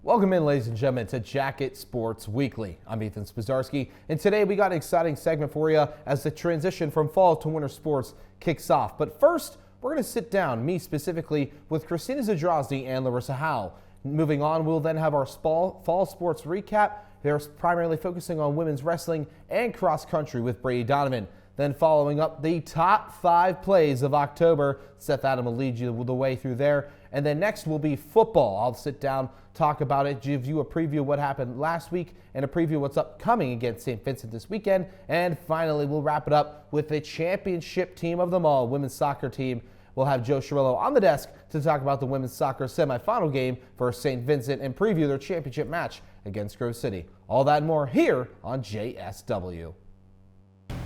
Welcome in, ladies and gentlemen, to Jacket Sports Weekly. I'm Ethan Spozarski, and today we got an exciting segment for you as the transition from fall to winter sports kicks off. But first, we're going to sit down, me specifically, with Kristina Zadrozny and Larissa Howe. Moving on, we'll then have our fall sports recap. They're primarily focusing on women's wrestling and cross country with Brady Donovan. Then following up the top 5 plays of October, Seth will lead you the way through there. And then next will be football. I'll sit down, talk about it, give you a preview of what happened last week and a preview of what's upcoming against St. Vincent this weekend. And finally, we'll wrap it up with the championship team of them all, women's soccer team. We'll have Joe Chirillo on the desk to talk about the women's soccer semifinal game for St. Vincent and preview their championship match against Grove City. All that and more here on JSW.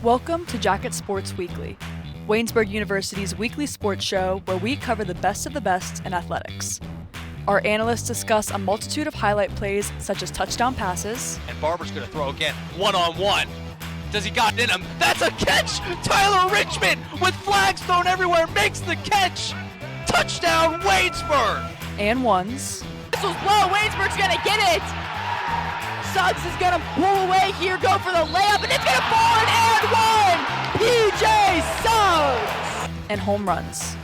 Welcome to Jacket Sports Weekly, Waynesburg University's weekly sports show where we cover the best of the best in athletics. Our analysts discuss a multitude of highlight plays such as touchdown passes. And Barber's going to throw again, one-on-one. Does he got it in him? That's a catch! Tyler Richmond with flags thrown everywhere makes the catch! Touchdown, Waynesburg! And ones. This was low, Waynesburg's going to get it! Suggs is going to pull away here, go for the layup, and it's going to fall in and one! PJ Suggs! And home runs.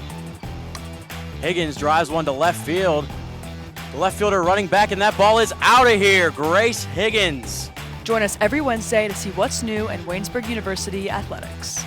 Higgins drives one to left field. The left fielder running back, and that ball is out of here. Grace Higgins. Join us every Wednesday to see what's new in Waynesburg University athletics.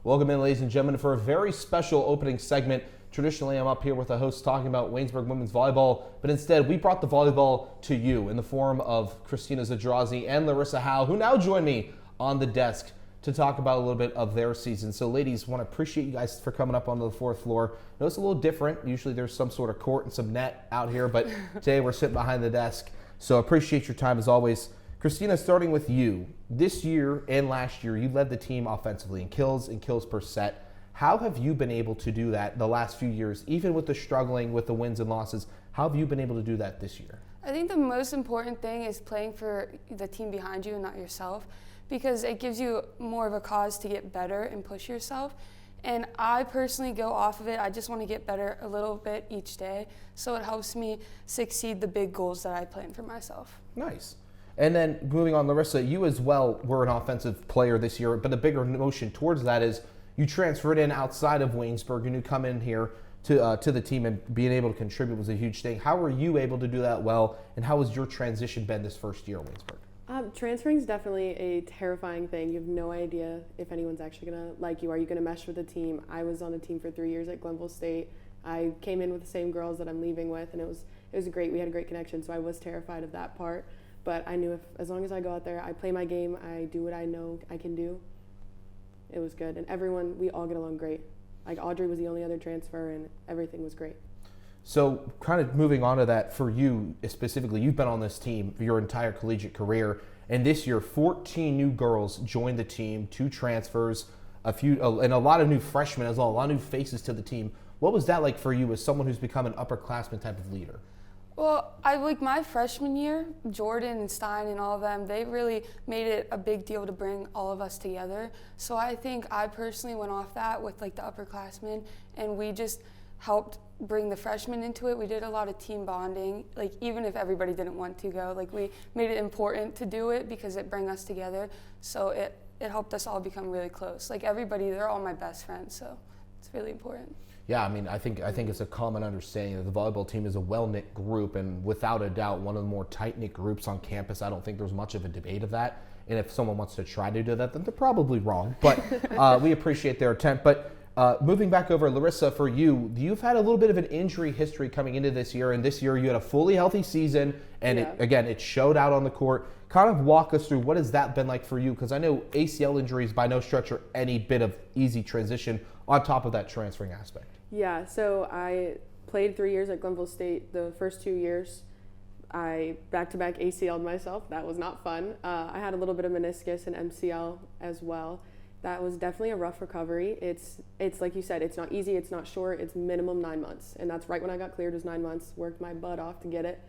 Welcome in, ladies and gentlemen, for a very special opening segment. Traditionally, I'm up here with a host talking about Waynesburg women's volleyball, but instead we brought the volleyball to you in the form of Kristina Zadrozny and Larissa Howe, who now join me on the desk to talk about a little bit of their season. So ladies, want to appreciate you guys for coming up onto the 4th floor. I know it's a little different. Usually there's some sort of court and some net out here, but today we're sitting behind the desk. So appreciate your time as always. Kristina, starting with you. This year and last year, you led the team offensively in kills and kills per set. How have you been able to do that the last few years, even with the struggling with the wins and losses? How have you been able to do that this year? I think the most important thing is playing for the team behind you and not yourself, because it gives you more of a cause to get better and push yourself. And I personally go off of it. I just want to get better a little bit each day, so it helps me succeed the big goals that I plan for myself. Nice. And then moving on, Larissa, you as well were an offensive player this year, but the bigger motion towards that is you transferred in outside of Waynesburg and you come in here to the team, and being able to contribute was a huge thing. How were you able to do that well, and how has your transition been this first year at Waynesburg? Transferring is definitely a terrifying thing. You have no idea if anyone's actually going to like you. Are you going to mesh with the team? I was on a team for 3 years at Glenville State. I came in with the same girls that I'm leaving with, and it was great. We had a great connection, so I was terrified of that part. But I knew as long as I go out there, I play my game, I do what I know I can do, it was good. And we all get along great. Like Audrey was the only other transfer, and everything was great. So kind of moving on to that, for you specifically, you've been on this team for your entire collegiate career, and this year 14 new girls joined the team, 2 transfers, and a lot of new freshmen as well, a lot of new faces to the team. What was that like for you as someone who's become an upperclassman type of leader? Well, my freshman year, Jordan and Stein and all of them, they really made it a big deal to bring all of us together. So I think I personally went off that with the upperclassmen, and we just helped bring the freshmen into it. We did a lot of team bonding, even if everybody didn't want to go, we made it important to do it because it bring us together. So it helped us all become really close. Everybody, they're all my best friends, so it's really important. Yeah, I think it's a common understanding that the volleyball team is a well-knit group, and without a doubt, one of the more tight-knit groups on campus. I don't think there's much of a debate of that. And if someone wants to try to do that, then they're probably wrong. But we appreciate their attempt. But moving back over, Larissa, for you, you've had a little bit of an injury history coming into this year, and this year you had a fully healthy season, and it showed out on the court. Kind of walk us through what has that been like for you, because I know ACL injuries by no stretch are any bit of easy transition on top of that transferring aspect. Yeah, so I played 3 years at Glenville State. The first 2 years, I back-to-back ACL'd myself. That was not fun. I had a little bit of meniscus and MCL as well. That was definitely a rough recovery. It's like you said, it's not easy, it's not short, it's minimum 9 months. And that's right when I got cleared, was 9 months, worked my butt off to get it.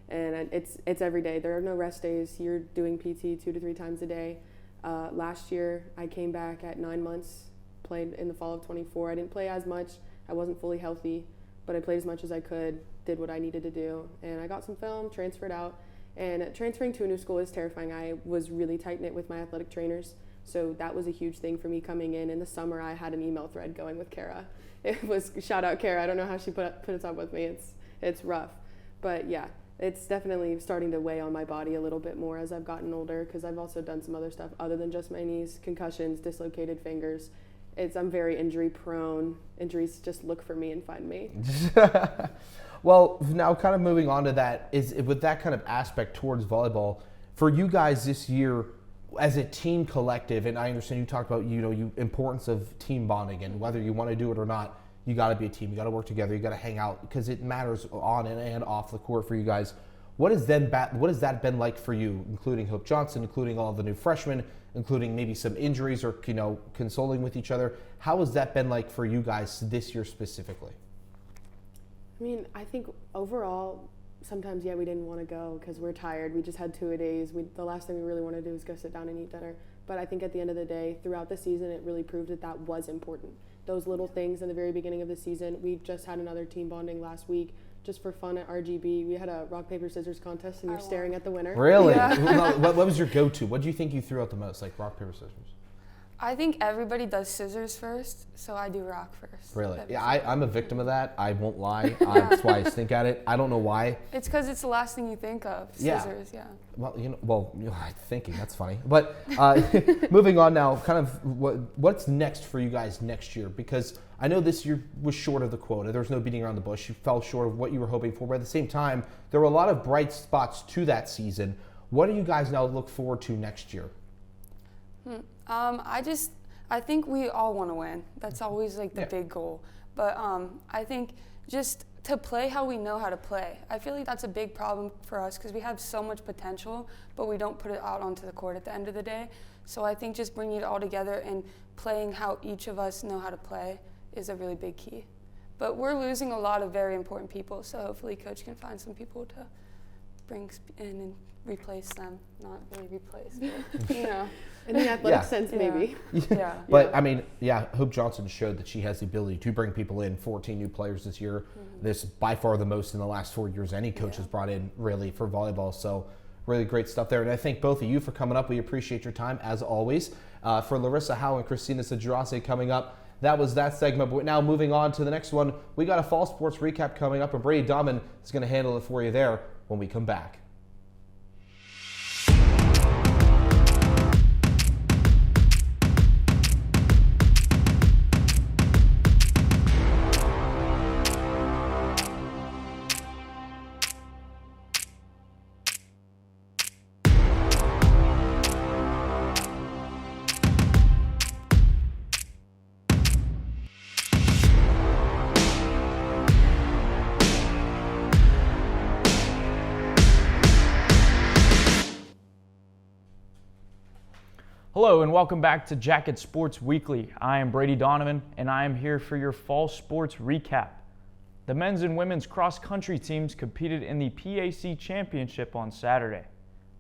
And it's every day. There are no rest days. You're doing PT 2 to 3 times a day. Last year, I came back at 9 months, played in the fall of 24. I didn't play as much I wasn't fully healthy, but I played as much as I could, did what I needed to do, and I got some film, transferred out. And transferring to a new school is terrifying. I was really tight-knit with my athletic trainers, so that was a huge thing for me coming in. In the summer, I had an email thread going with Kara. It was, shout out Kara, I don't know how she put it up with me. It's rough. But yeah, it's definitely starting to weigh on my body a little bit more as I've gotten older, because I've also done some other stuff other than just my knees, concussions, dislocated fingers. I'm very injury prone. Injuries just look for me and find me. Well, now kind of moving on to that, is with that kind of aspect towards volleyball, for you guys this year as a team collective, and I understand you talked about, importance of team bonding, and whether you want to do it or not, you got to be a team. You got to work together. You got to hang out, because it matters on and off the court for you guys. What has that been like for you, including Hope Johnson, including all the new freshmen, including maybe some injuries or consoling with each other? How has that been like for you guys this year specifically? I mean, I think overall, sometimes, we didn't want to go because we're tired. We just had 2-a-days. The last thing we really want to do is go sit down and eat dinner. But I think at the end of the day, throughout the season, it really proved that was important. Those little things in the very beginning of the season. We just had another team bonding last week, just for fun at RGB. We had a rock, paper, scissors contest, and you're staring at the winner. Really? Yeah. What was your go-to? What do you think you threw out the most, like rock, paper, scissors? I think everybody does scissors first, so I do rock first. Really? Yeah, I'm a victim of that. I won't lie. That's why I stink at it. I don't know why. It's because it's the last thing you think of, scissors, yeah. Well, thinking, that's funny. But moving on now, kind of what's next for you guys next year? Because I know this year was short of the quota. There was no beating around the bush. You fell short of what you were hoping for. But at the same time, there were a lot of bright spots to that season. What do you guys now look forward to next year? I think we all want to win. That's always the big goal. But I think just to play how we know how to play. I feel like that's a big problem for us because we have so much potential, but we don't put it out onto the court at the end of the day. So I think just bringing it all together and playing how each of us know how to play is a really big key. But we're losing a lot of very important people, so hopefully Coach can find some people to bring in and replace them. Not really replace, but in the athletic sense, maybe. Yeah. But I mean, Hope Johnson showed that she has the ability to bring people in. 14 new players this year. Mm-hmm. This by far the most in the last 4 years any coach has brought in really for volleyball. So really great stuff there. And I thank both of you for coming up. We appreciate your time as always. For Larissa, Howe, and Kristina Zadrozny coming up. That was that segment. But now moving on to the next one, we got a fall sports recap coming up, and Brady Donovan is going to handle it for you there when we come back. Hello and welcome back to Jacket Sports Weekly. I am Brady Donovan and I am here for your fall sports recap. The men's and women's cross-country teams competed in the PAC Championship on Saturday.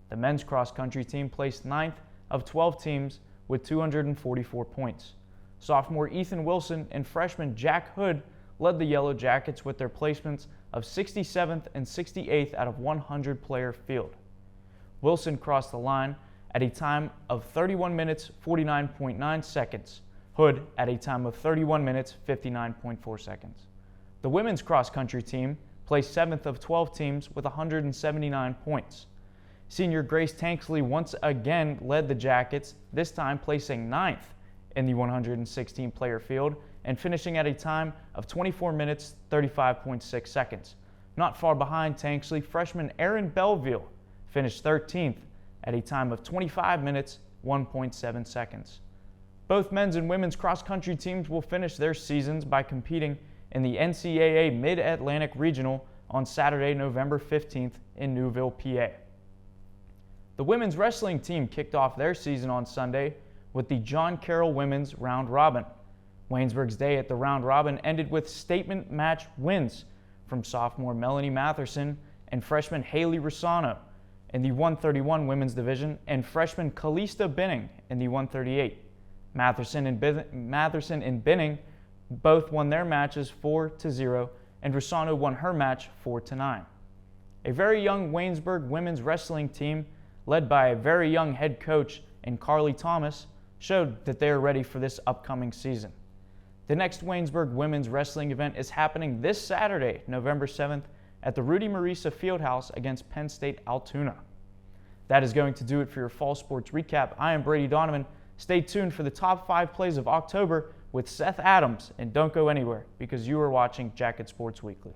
The men's cross-country team placed 9th of 12 teams with 244 points. Sophomore Ethan Wilson and freshman Jack Hood led the Yellow Jackets with their placements of 67th and 68th out of 100-player field. Wilson crossed the line at a time of 31 minutes 49.9 seconds. Hood at a time of 31 minutes 59.4 seconds. The women's cross-country team placed 7th of 12 teams with 179 points. Senior Grace Tanksley once again led the Jackets, this time placing 9th in the 116-player field and finishing at a time of 24 minutes 35.6 seconds. Not far behind Tanksley, freshman Aaron Belleville finished 13th at a time of 25 minutes, 1.7 seconds. Both men's and women's cross-country teams will finish their seasons by competing in the NCAA Mid-Atlantic Regional on Saturday, November 15th in Newville, PA. The women's wrestling team kicked off their season on Sunday with the John Carroll Women's Round Robin. Waynesburg's day at the Round Robin ended with statement match wins from sophomore Melanie Matherson and freshman Haley Rosano in the 131 women's division and freshman Kalista Binning in the 138. Matherson and Binning both won their matches 4-0, and Rossano won her match 4-9. A very young Waynesburg women's wrestling team, led by a very young head coach in Carly Thomas, showed that they are ready for this upcoming season. The next Waynesburg women's wrestling event is happening this Saturday, November 7th, at the Rudy Marisa Fieldhouse against Penn State Altoona. That is going to do it for your fall sports recap. I am Brady Donovan. Stay tuned for the top 5 plays of October with Seth Adams, and don't go anywhere because you are watching Jacket Sports Weekly.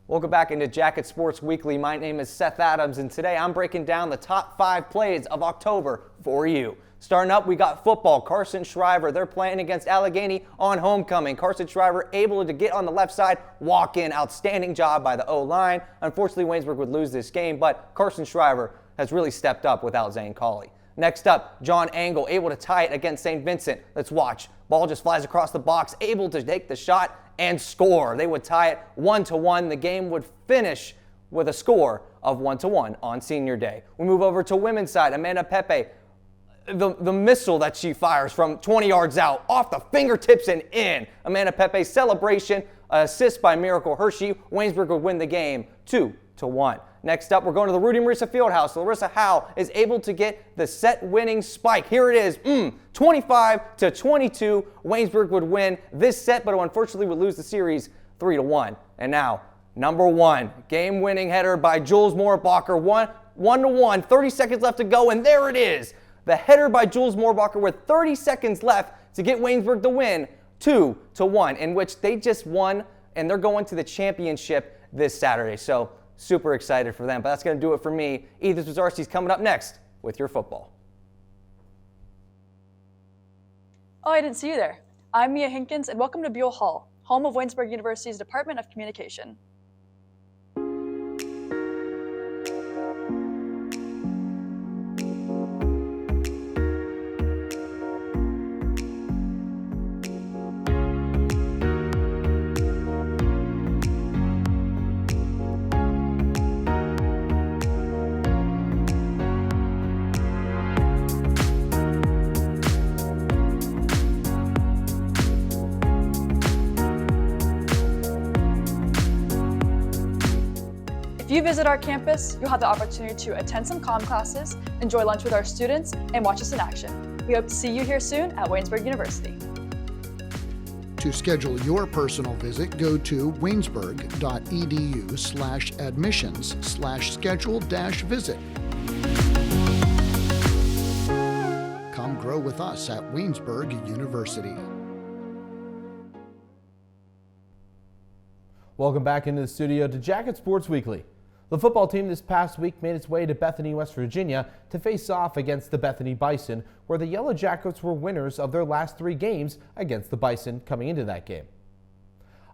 Welcome back into Jacket Sports Weekly. My name is Seth Adams, and today I'm breaking down the top 5 plays of October for you. Starting up, we got football. Carson Shriver, they're playing against Allegheny on homecoming. Carson Shriver able to get on the left side, walk in. Outstanding job by the O-line. Unfortunately, Waynesburg would lose this game, but Carson Shriver has really stepped up without Zane Cawley. Next up, John Angle able to tie it against St. Vincent. Let's watch. Ball just flies across the box, able to take the shot and score. They would tie it 1-1. The game would finish with a score of 1-1 on senior day. We move over to women's side. Amanda Pepe, the missile that she fires from 20 yards out, off the fingertips and in. Amanda Pepe's celebration, assist by Miracle Hershey. Waynesburg would win the game 2-1. Next up, we're going to the Rudy Marisa Fieldhouse. Larissa Howe is able to get the set-winning spike. Here it is, 25-22. Waynesburg would win this set, but unfortunately would lose the series 3-1. And now, number 1, game-winning header by Jules Moorbacher, 1-1, 30 seconds left to go, and there it is. The header by Jules Moorbacher with 30 seconds left to get Waynesburg the win, 2-1, in which they just won, and they're going to the championship this Saturday. So, super excited for them, but that's going to do it for me. Ethan Spozarski's coming up next with your football. Oh, I didn't see you there. I'm Mia Henkins, and welcome to Buell Hall, home of Waynesburg University's Department of Communication. If you visit our campus, you'll have the opportunity to attend some comm classes, enjoy lunch with our students, and watch us in action. We hope to see you here soon at Waynesburg University. To schedule your personal visit, go to waynesburg.edu/admissions/schedule-visit. Come grow with us at Waynesburg University. Welcome back into the studio to Jacket Sports Weekly. The football team this past week made its way to Bethany, West Virginia to face off against the Bethany Bison, where the Yellow Jackets were winners of their last 3 games against the Bison coming into that game.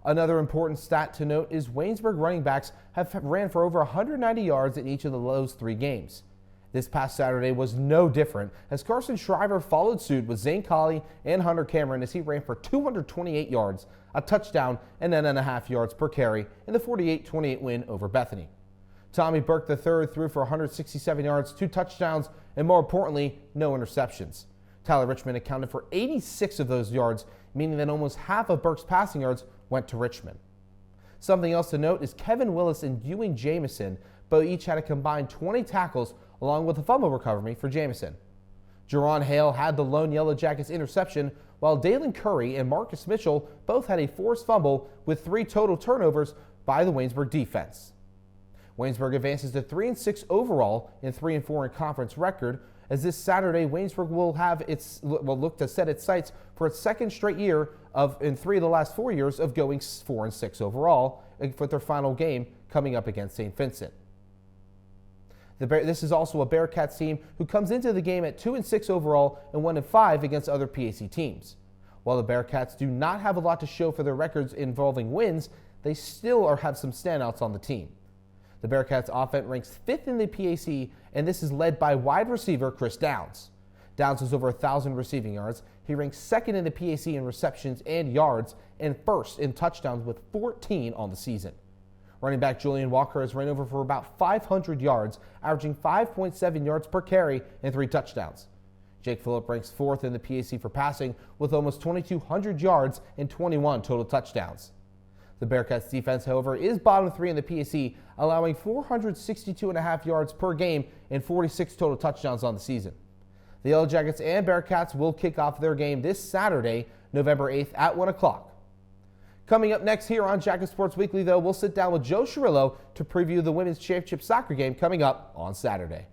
Another important stat to note is Waynesburg running backs have ran for over 190 yards in each of those 3 games. This past Saturday was no different, as Carson Shriver followed suit with Zane Colley and Hunter Cameron as he ran for 228 yards, a touchdown, and 10.5 yards per carry in the 48-28 win over Bethany. Tommy Burke III threw for 167 yards, 2 touchdowns, and more importantly, no interceptions. Tyler Richmond accounted for 86 of those yards, meaning that almost half of Burke's passing yards went to Richmond. Something else to note is Kevin Willis and Ewing Jamison both each had a combined 20 tackles along with a fumble recovery for Jamison. Jerron Hale had the lone Yellow Jackets interception, while Dalen Curry and Marcus Mitchell both had a forced fumble with 3 total turnovers by the Waynesburg defense. Waynesburg advances to 3-6 overall and 3-4 in conference record, as this Saturday Waynesburg will look to set its sights for its second straight year in 3 of the last 4 years of going 4-6 overall for their final game coming up against St. Vincent. This is also a Bearcats team who comes into the game at 2-6 overall and 1-5 against other PAC teams. While the Bearcats do not have a lot to show for their records involving wins, they still have some standouts on the team. The Bearcats offense ranks 5th in the PAC, and this is led by wide receiver Chris Downs. Downs has over 1,000 receiving yards. He ranks 2nd in the PAC in receptions and yards, and 1st in touchdowns with 14 on the season. Running back Julian Walker has ran over for about 500 yards, averaging 5.7 yards per carry and 3 touchdowns. Jake Phillip ranks 4th in the PAC for passing with almost 2,200 yards and 21 total touchdowns. The Bearcats defense, however, is bottom 3 in the PAC, allowing 462.5 yards per game and 46 total touchdowns on the season. The Yellow Jackets and Bearcats will kick off their game this Saturday, November 8th at 1 o'clock. Coming up next here on Jacket Sports Weekly, though, we'll sit down with Joe Chirillo to preview the Women's Championship soccer game coming up on Saturday.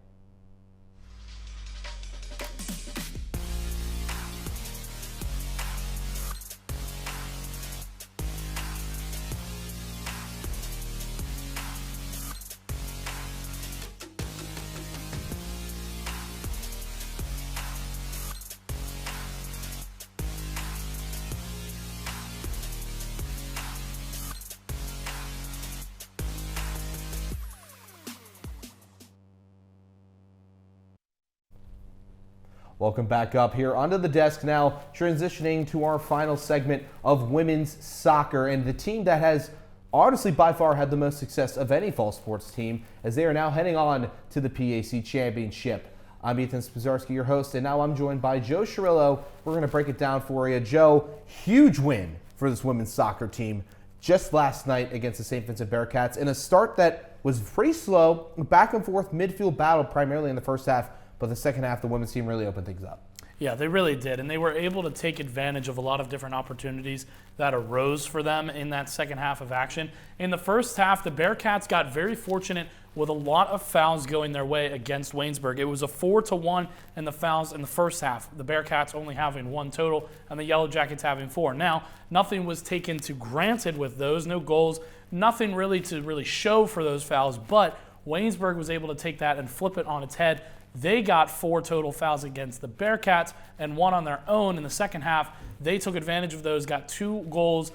Welcome back up here onto the desk now, transitioning to our final segment of women's soccer, and the team that has honestly by far had the most success of any fall sports team, as they are now heading on to the PAC Championship. I'm Ethan Spozarski, your host, and now I'm joined by Joe Chirillo. We're going to break it down for you. Joe, huge win for this women's soccer team just last night against the St. Vincent Bearcats in a start that was pretty slow, back and forth midfield battle primarily in the first half. But the second half, the women's team really opened things up. Yeah, they really did. And they were able to take advantage of a lot of different opportunities that arose for them in that second half of action. In the first half, the Bearcats got very fortunate with a lot of fouls going their way against Waynesburg. It was a 4-1 in the fouls in the first half. The Bearcats only having 1 total and the Yellow Jackets having 4. Now, nothing was taken to granted with those. No goals, nothing really to show for those fouls. But Waynesburg was able to take that and flip it on its head. They got 4 total fouls against the Bearcats and 1 on their own in the second half. They took advantage of those, got 2 goals,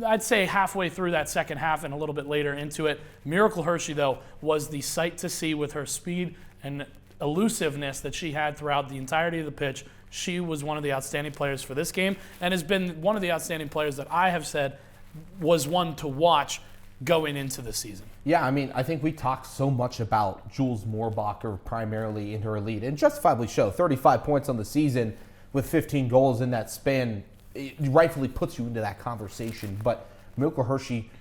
I'd say halfway through that second half and a little bit later into it. Miracle Hershey, though, was the sight to see with her speed and elusiveness that she had throughout the entirety of the pitch. She was one of the outstanding players for this game and has been one of the outstanding players that I have said was one to watch going into the season. Yeah, I mean, I think we talked so much about Jules Moorbacher primarily in her elite, and justifiably so. 35 points on the season with 15 goals in that span, it rightfully puts you into that conversation. But Miracle Hershey,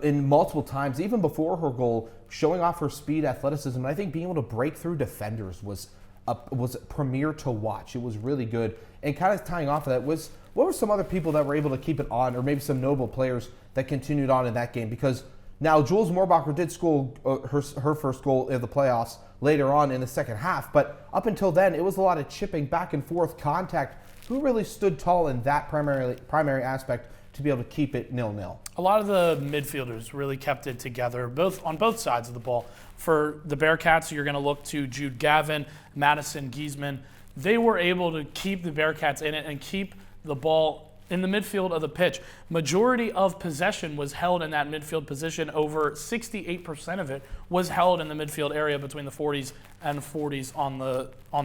in multiple times, even before her goal, showing off her speed, athleticism, and I think being able to break through defenders was premier to watch. It was really good. And kind of tying off of that was, what were some other people that were able to keep it on, or maybe some notable players that continued on in that game? Because now Jules Moorbacher did score her first goal in the playoffs later on in the second half, but up until then, it was a lot of chipping, back and forth, contact. Who really stood tall in that primary aspect to be able to keep it 0-0? A lot of the midfielders really kept it together, on both sides of the ball. For the Bearcats, you're going to look to Jude Gavin, Madison Giesman. They were able to keep the Bearcats in it and keep the ball in the midfield of the pitch. Majority of possession was held in that midfield position. Over 68% of it was held in the midfield area between the 40s and 40s on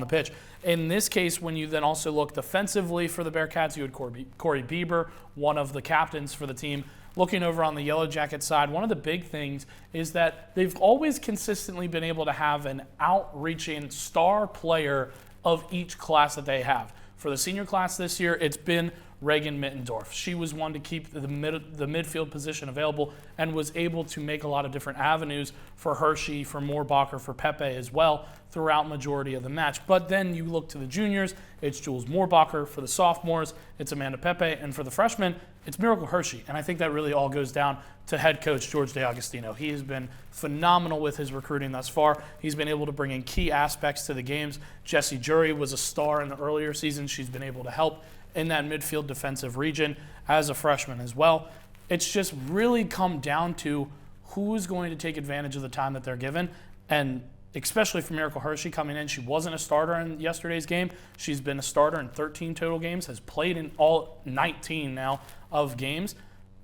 the pitch. In this case, when you then also look defensively for the Bearcats, you had Corey Bieber, one of the captains for the team. Looking over on the Yellow Jacket side, one of the big things is that they've always consistently been able to have an outreaching star player of each class that they have. For the senior class this year, it's been Reagan Mittendorf. She was one to keep the midfield position available and was able to make a lot of different avenues for Hershey, for Moorbacher, for Pepe as well throughout majority of the match. But then you look to the juniors, it's Jules Moorbacher. For the sophomores, it's Amanda Pepe. And for the freshmen, it's Miracle Hershey. And I think that really all goes down to head coach George DeAugustino. He has been phenomenal with his recruiting thus far. He's been able to bring in key aspects to the games. Jessie Jury was a star in the earlier season. She's been able to help in that midfield defensive region as a freshman as well. It's just really come down to who's going to take advantage of the time that they're given. And especially for Miracle Hershey coming in. She wasn't a starter in yesterday's game. She's been a starter in 13 total games, has played in all 19 now of games.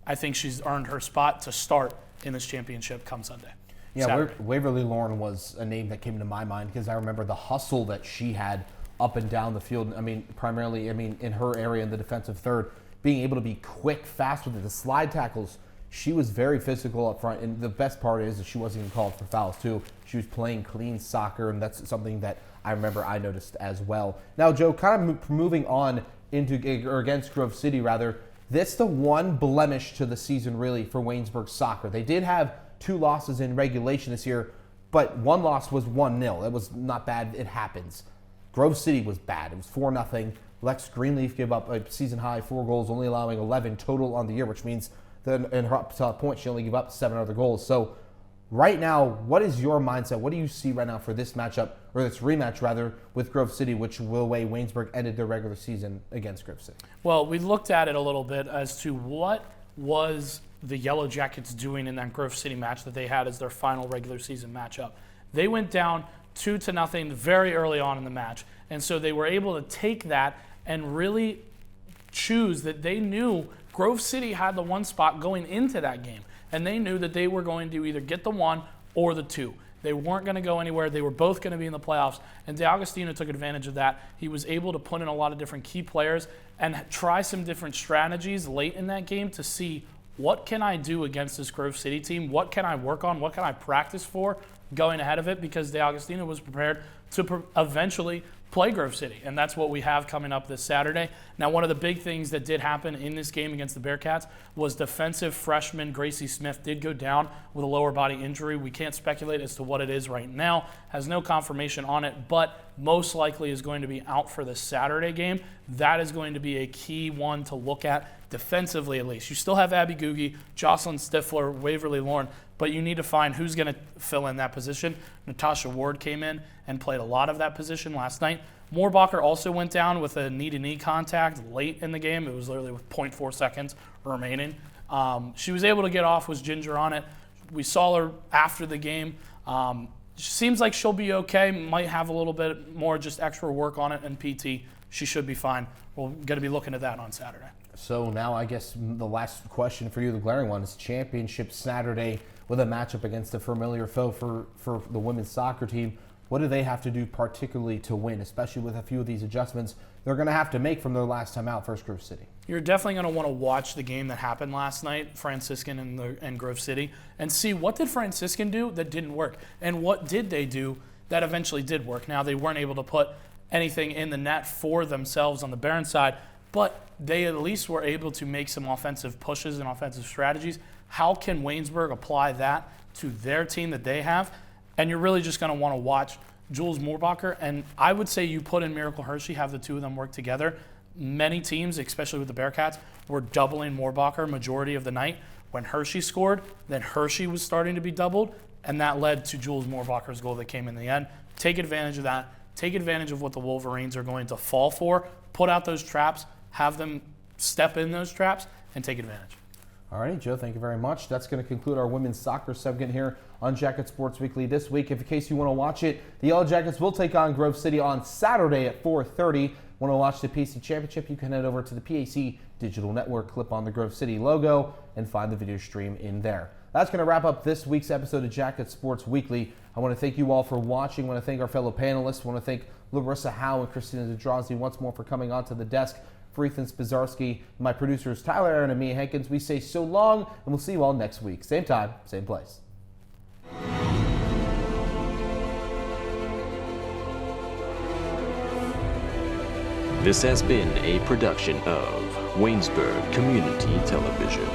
I think she's earned her spot to start in this championship come Sunday. Yeah, Waverly Lauren was a name that came to my mind because I remember the hustle that she had up and down the field. I mean, primarily, in her area in the defensive third, being able to be quick, fast with it, the slide tackles. She was very physical up front, and the best part is that she wasn't even called for fouls, too. She was playing clean soccer, and that's something that I remember I noticed as well. Now, Joe, kind of moving on against Grove City, rather, that's the one blemish to the season, really, for Waynesburg soccer. They did have 2 losses in regulation this year, but one loss was 1-0. That was not bad. It happens. Grove City was bad. It was 4-0. Lex Greenleaf gave up a season-high 4 goals, only allowing 11 total on the year, which means that in her point, she only gave up 7 other goals. So right now, what is your mindset? What do you see right now for this matchup, or this rematch, rather, with Grove City, which the way Waynesburg ended their regular season against Grove City? Well, we looked at it a little bit as to what was the Yellow Jackets doing in that Grove City match that they had as their final regular season matchup. They went down 2-0 very early on in the match, and so they were able to take that and really choose that they knew Grove City had the 1 spot going into that game, and they knew that they were going to either get the 1 or the 2. They weren't going to go anywhere. They were both going to be in the playoffs, and D'Agostino took advantage of that. He was able to put in a lot of different key players and try some different strategies late in that game to see what can I do against this Grove City team? What can I work on? What can I practice for going ahead of it? Because D'Agostino was prepared to eventually play Grove City, and that's what we have coming up this Saturday. Now, one of the big things that did happen in this game against the Bearcats was defensive freshman Gracie Smith did go down with a lower body injury. We can't speculate as to what it is right now, has no confirmation on it, but most likely is going to be out for the Saturday game. That is going to be a key one to look at defensively, at least. You still have Abby Googie, Jocelyn Stifler, Waverly Lauren, but you need to find who's going to fill in that position. Natasha Ward came in and played a lot of that position last night. Moorbacher also went down with a knee-to-knee contact late in the game. It was literally with 0.4 seconds remaining. She was able to get off, was ginger on it. We saw her after the game. Seems like she'll be okay. Might have a little bit more just extra work on it in PT. She should be fine. We're going to be looking at that on Saturday. So now I guess the last question for you, the glaring one, is championship Saturday with a matchup against a familiar foe for the women's soccer team. What do they have to do particularly to win, especially with a few of these adjustments they're going to have to make from their last time out versus Grove City? You're definitely going to want to watch the game that happened last night, Franciscan and Grove City, and see what did Franciscan do that didn't work, and what did they do that eventually did work. Now, they weren't able to put anything in the net for themselves on the Barron side, but they at least were able to make some offensive pushes and offensive strategies. How can Waynesburg apply that to their team that they have? And you're really just going to want to watch Jules Moorbacher. And I would say you put in Miracle Hershey, have the two of them work together. Many teams, especially with the Bearcats, were doubling Moorbacher majority of the night. When Hershey scored, then Hershey was starting to be doubled, and that led to Jules Moorbacher's goal that came in the end. Take advantage of that. Take advantage of what the Wolverines are going to fall for. Put out those traps. Have them step in those traps and take advantage. All right, Joe, thank you very much. That's going to conclude our women's soccer segment here on Jacket Sports Weekly this week. If in case you want to watch it, the Yellow Jackets will take on Grove City on Saturday at 4:30. Want to watch the PAC Championship? You can head over to the PAC Digital Network, clip on the Grove City logo, and find the video stream in there. That's going to wrap up this week's episode of Jacket Sports Weekly. I want to thank you all for watching. I want to thank our fellow panelists. I want to thank Larissa, Howe, and Kristina Zadrozny once more for coming onto the desk. For Ethan Spozarski, my producers Tyler, Aaron, and me, Henkins, we say so long, and we'll see you all next week. Same time, same place. This has been a production of Waynesburg Community Television.